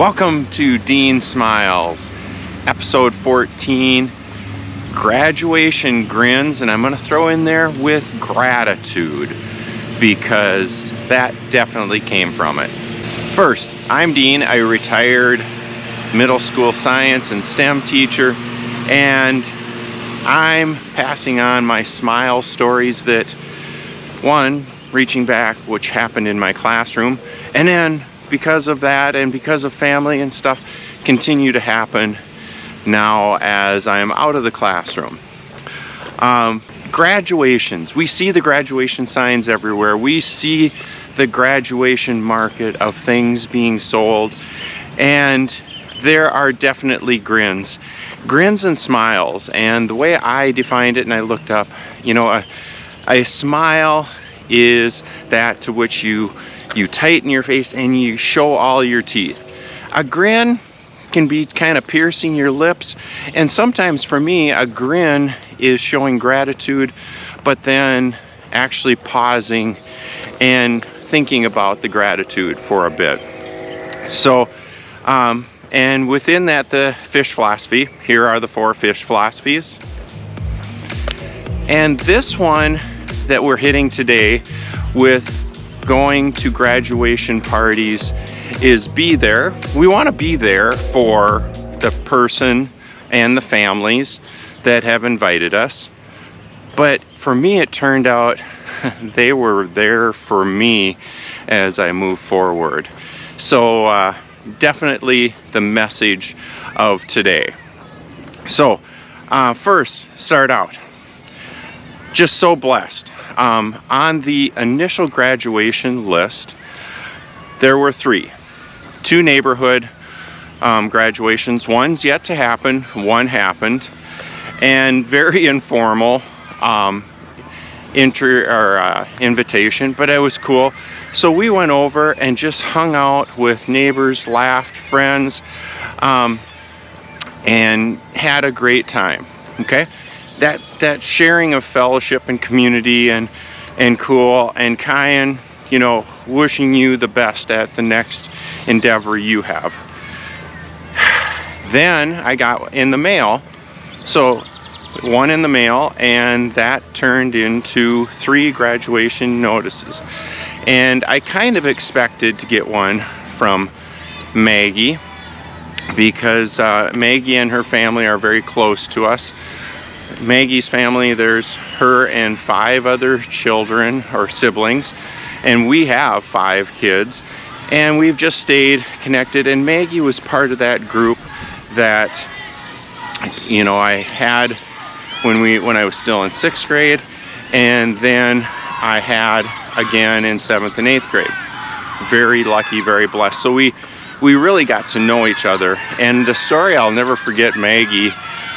Welcome to Dean Smiles, episode 14, graduation grins, and I'm going to throw in there with gratitude because that definitely came from it. First, I'm Dean, a retired middle school science and STEM teacher, and I'm passing on my smile stories that, one, reaching back, which happened in my classroom, and then because of that and because of family and stuff, continue to happen now as I'm out of the classroom. Graduations, we see the graduation signs everywhere. We see the graduation market of things being sold, and there are definitely grins and smiles. And the way I defined it, and I looked up, a smile is that to which you tighten your face and you show all your teeth. A grin can be kind of piercing your lips, and sometimes for me a grin is showing gratitude, but then actually pausing and thinking about the gratitude for a bit. So and within that, the fish philosophy, here are the 4 fish philosophies, and this one that we're hitting today with going to graduation parties is be there. We want to be there for the person and the families that have invited us. But for me, it turned out they were there for me as I move forward. So definitely the message of today. So first, start out. Just so blessed. On the initial graduation list, there were 3. 2 neighborhood graduations. One's yet to happen, one happened, and very informal invitation, but it was cool. So we went over and just hung out with neighbors, laughed, friends, and had a great time. Okay? That sharing of fellowship and community and cool and kind, wishing you the best at the next endeavor you have. Then I got in the mail, so 1 in the mail, and that turned into 3 graduation notices. And I kind of expected to get one from Maggie because Maggie and her family are very close to us. Maggie's family, there's her and 5 other children or siblings, and we have 5 kids, and we've just stayed connected. And Maggie was part of that group that I had when I was still in 6th grade, and then I had again in 7th and 8th grade. Very lucky, very blessed. So we really got to know each other. And the story I'll never forget, Maggie,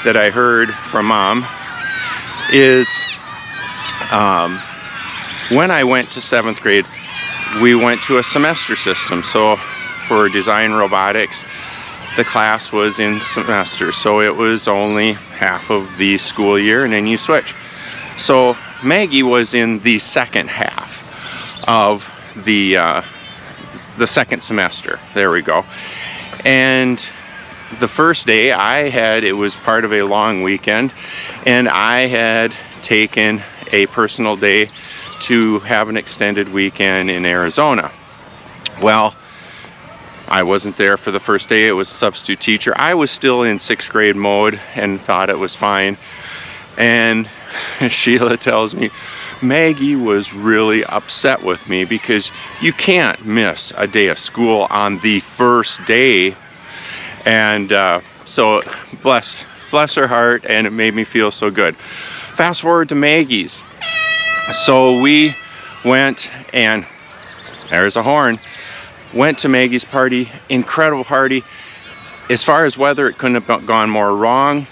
that I heard from Mom is when I went to 7th grade, we went to a semester system. So for design robotics, the class was in semesters, so it was only half of the school year and then you switch. So Maggie was in the second half of the second semester. There we go. And the first day it was part of a long weekend, and I had taken a personal day to have an extended weekend in Arizona. Well, I wasn't there for the first day. It was a substitute teacher. I was still in 6th grade mode and thought it was fine. And Sheila tells me, Maggie was really upset with me because you can't miss a day of school on the first day. And so bless her heart, and it made me feel so good. Fast forward to Maggie's. So we went, and there's a horn, went to Maggie's party. Incredible party. As far as weather, it couldn't have gone more wrong.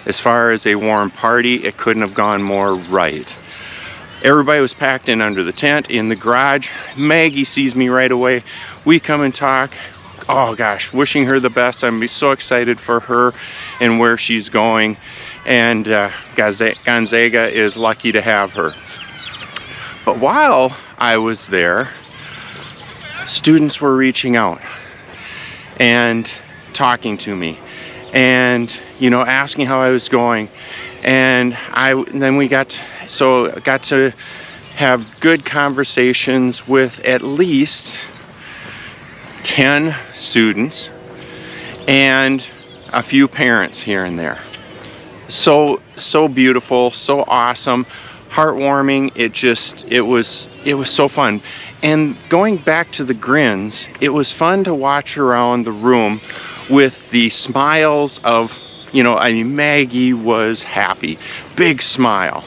As far as a warm party, it couldn't have gone more right. Everybody was packed in under the tent in the garage. Maggie sees me right away. We come and talk. Oh gosh, wishing her the best. I'm so excited for her and where she's going. And Gonzaga is lucky to have her. But while I was there, students were reaching out. and talking to me, and asking how I was going. And then we got to have good conversations with at least 10 students and a few parents here and there. So beautiful, so awesome, heartwarming. It was so fun. And going back to the Grins, it was fun to watch around the room with the smiles of, Maggie was happy, big smile.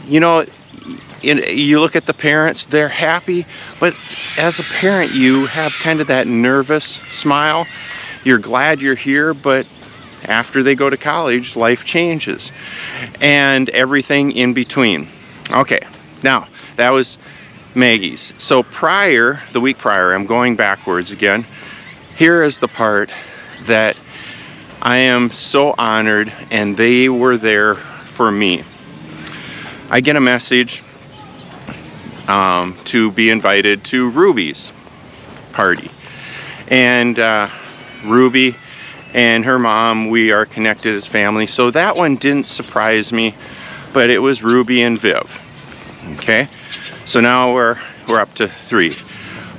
You look at the parents, they're happy, but as a parent, you have kind of that nervous smile. You're glad you're here, but after they go to college, life changes, and everything in between. Okay, now that was Maggie's. So the week prior, I'm going backwards again. Here is the part that I am so honored, and they were there for me. I get a message to be invited to Ruby's party, and Ruby and her mom, we are connected as family, so that one didn't surprise me, but it was Ruby and Viv. Okay, so now we're up to 3.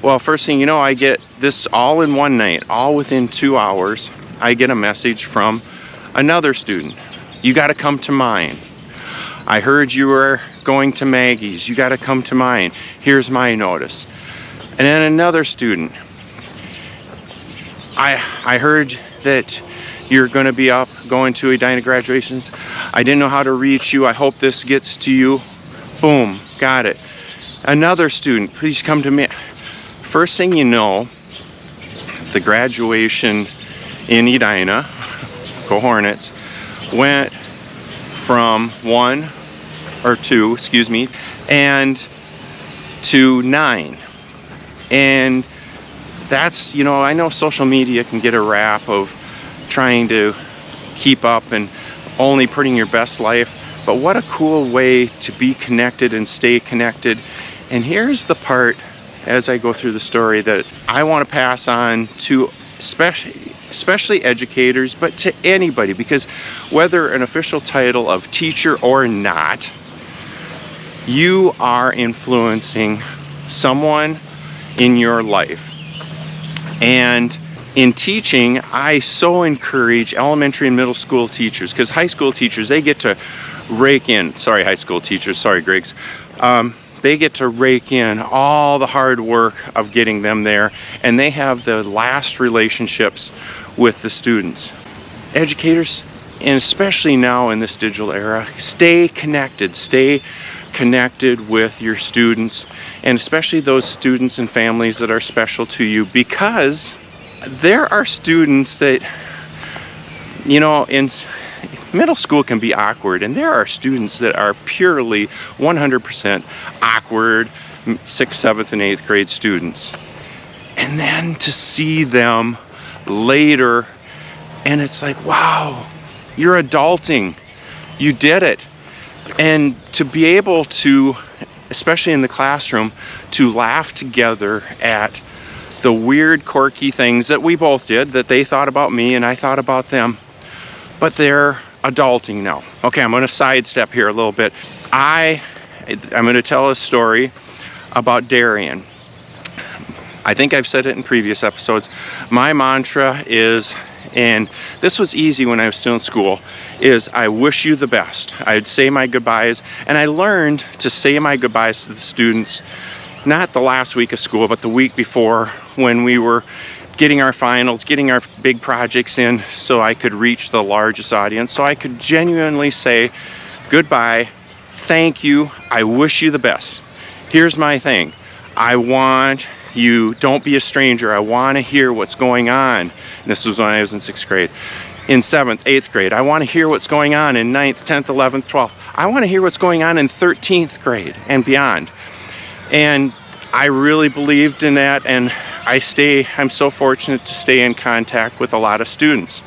Well, first thing you know, I get this all in one night, all within 2 hours. I get a message from another student. You got to come to mine. I heard you were going to Maggie's. You got to come to mine. Here's my notice. And then another student. I heard that you're going to be up going to Edina graduations. I didn't know how to reach you. I hope this gets to you. Boom, got it. Another student, please come to me. First thing you know, the graduation in Edina, go Hornets, went from 1 or 2, and to 9. And that's, I know social media can get a rap of trying to keep up and only putting your best life, but what a cool way to be connected and stay connected. And here's the part, as I go through the story, that I want to pass on to especially educators, but to anybody, because whether an official title of teacher or not, you are influencing someone in your life. And in teaching, I so encourage elementary and middle school teachers, because high school teachers, they get to rake in, high school teachers, Griggs, they get to rake in all the hard work of getting them there, and they have the last relationships with the students. Educators, and especially now in this digital era, stay connected with your students, and especially those students and families that are special to you, because there are students that, in middle school can be awkward, and there are students that are purely 100% awkward 6th, 7th, and 8th grade students. And then to see them later, and it's like, wow, you're adulting, you did it. And to be able to, especially in the classroom, to laugh together at the weird, quirky things that we both did, that they thought about me and I thought about them, but they're adulting now. Okay, I'm going to sidestep here a little bit. I'm going to tell a story about Darian. I think I've said it in previous episodes. My mantra is, and this was easy when I was still in school, is I wish you the best. I'd say my goodbyes, and I learned to say my goodbyes to the students, not the last week of school, but the week before, when we were getting our finals, getting our big projects in, so I could reach the largest audience, so I could genuinely say goodbye, thank you, I wish you the best. Here's my thing. I want you, don't be a stranger. I want to hear what's going on. And this was when I was in 6th grade. In 7th, 8th grade, I want to hear what's going on in 9th, 10th, 11th, 12th. I want to hear what's going on in 13th grade and beyond. And I really believed in that, and I'm so fortunate to stay in contact with a lot of students.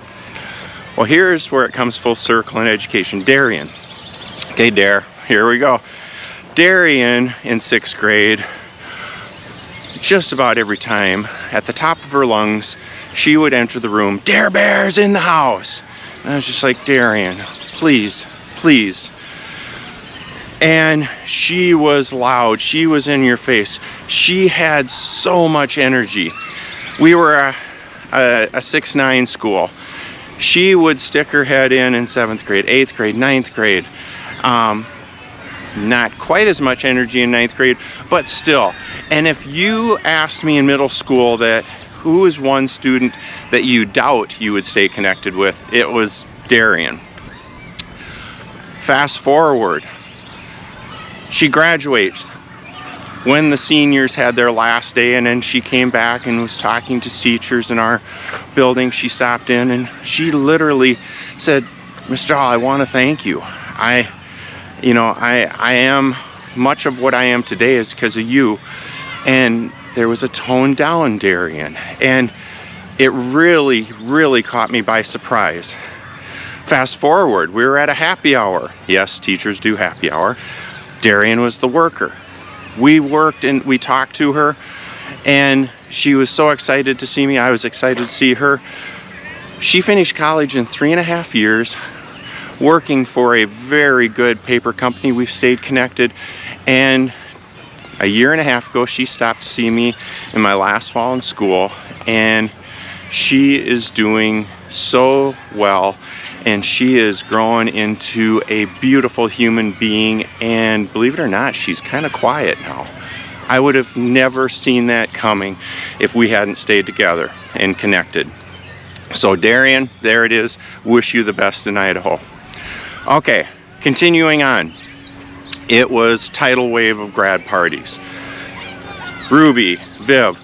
Well, here's where it comes full circle in education. Darian. Okay, Dare, here we go. Darian in 6th grade just about every time, at the top of her lungs, she would enter the room, "Dare Bear's in the house." And I was just like, "Darian, please, please." And she was loud, she was in your face. She had so much energy. We were a 6-9 school. She would stick her head in 7th grade, 8th grade, 9th grade. Not quite as much energy in 9th grade, but still. And if you asked me in middle school that who is one student that you doubt you would stay connected with, it was Darian. Fast forward, she graduates when the seniors had their last day, and then she came back and was talking to teachers in our building. She stopped in and she literally said, "Mr. Hall, I want to thank you. I am, much of what I am today is because of you." And there was a toned down Darian, and it really, really caught me by surprise. Fast forward, we were at a happy hour. Yes, teachers do happy hour. Darian was the worker. We worked and we talked to her, and she was so excited to see me. I was excited to see her. She finished college in 3.5 years, working for a very good paper company. We've stayed connected, and a 1.5 years ago she stopped to see me in my last fall in school, and she is doing so well, and she is growing into a beautiful human being. And believe it or not, she's kind of quiet now. I would have never seen that coming if we hadn't stayed together and connected. So Darian, there it is. Wish you the best in Idaho. Okay, continuing on. It was tidal wave of grad parties. Ruby, Viv,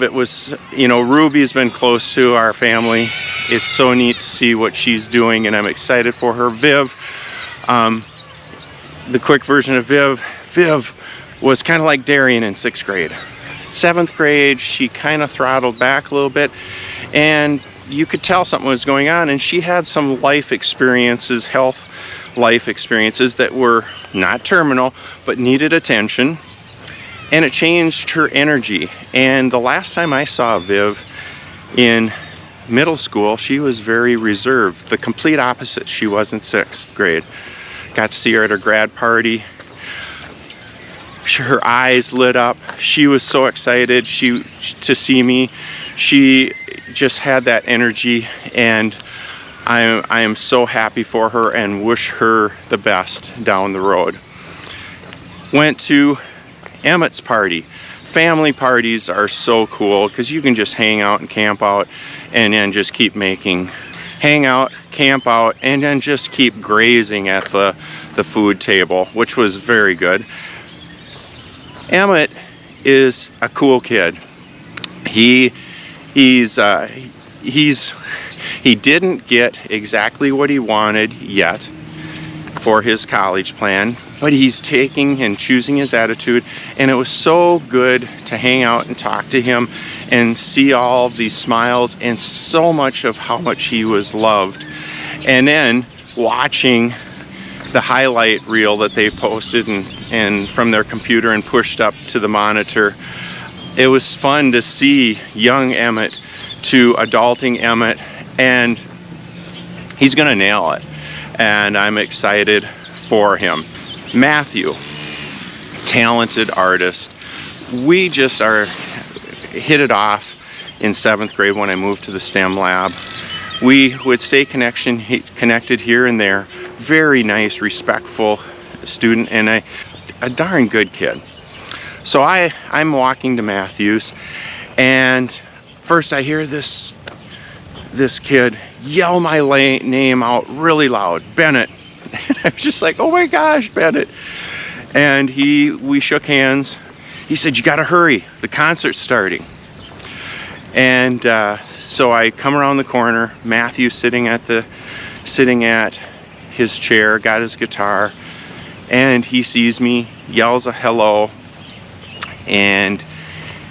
it was, Ruby's been close to our family. It's so neat to see what she's doing, and I'm excited for her. Viv, the quick version of Viv was kind of like Darian in 6th grade. 7th grade, she kind of throttled back a little bit, and you could tell something was going on, and she had some life experiences, health life experiences that were not terminal, but needed attention. And it changed her energy. And the last time I saw Viv in middle school, she was very reserved. The complete opposite she was in 6th grade. Got to see her at her grad party. Her eyes lit up. She was so excited to see me. She just had that energy, and I am so happy for her and wish her the best down the road. Went to Emmett's party. Family parties are so cool because you can just hang out and camp out, and then just keep hang out, camp out, and then just keep grazing at the food table, which was very good. Emmett is a cool kid. He didn't get exactly what he wanted yet for his college plan, but he's taking and choosing his attitude, and it was so good to hang out and talk to him and see all these smiles and so much of how much he was loved. And then watching the highlight reel that they posted and from their computer and pushed up to the monitor, it was fun to see young Emmett to adulting Emmett, and he's gonna nail it, and I'm excited for him. Matthew, talented artist. We just hit it off in 7th grade when I moved to the STEM lab. We would stay connected here and there. Very nice, respectful student, and a darn good kid. So I'm walking to Matthew's, and first I hear this kid yell my name out really loud, "Bennett." And I was just like, "Oh my gosh, Bennett." And we shook hands. He said, "You gotta hurry, the concert's starting." And so I come around the corner, Matthew sitting at his chair, got his guitar, and he sees me, yells a hello, and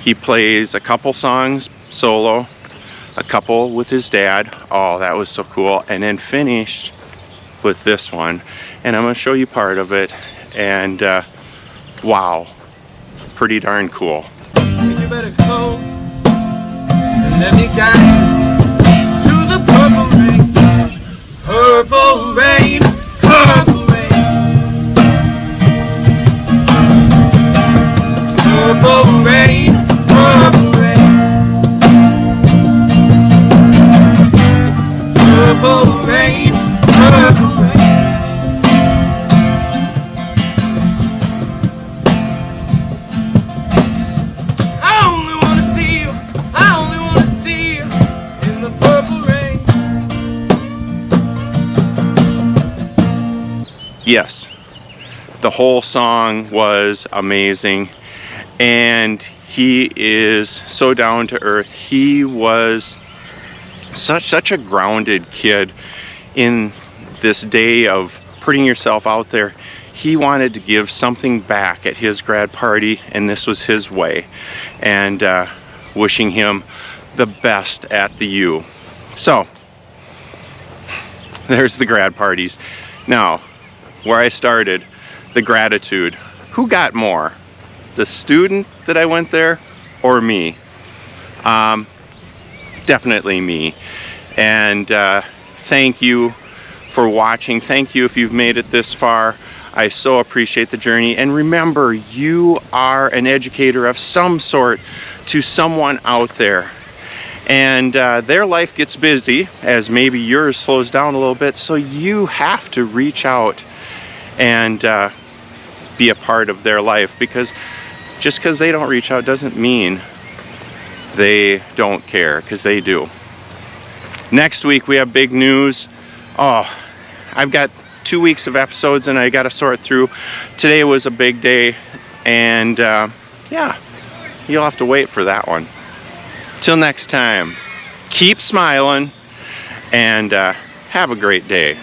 he plays a couple songs solo, a couple with his dad. Oh, that was so cool. And then finished with this one, and I'm gonna show you part of it, and wow, pretty darn cool. better clothes and let me guide you to the purple rain. Purple rain, purple rain. Purple rain, purple rain. Purple rain, purple rain. I only wanna see you in the purple rain. Yes, the whole song was amazing, and he is so down to earth. He was such a grounded kid in this day of putting yourself out there. He wanted to give something back at his grad party, and this was his way. And wishing him the best at the U. So there's the grad parties. Now, where I started, the gratitude. Who got more? The student that I went there, or me? Definitely me. And thank you for watching. Thank you if you've made it this far. I so appreciate the journey. And remember, you are an educator of some sort to someone out there. And their life gets busy, as maybe yours slows down a little bit, so you have to reach out and be a part of their life, because just because they don't reach out doesn't mean they don't care, because they do. Next week we have big news. Oh, I've got 2 weeks of episodes and I got to sort through. Today was a big day, and yeah, you'll have to wait for that one. Till next time, keep smiling and have a great day.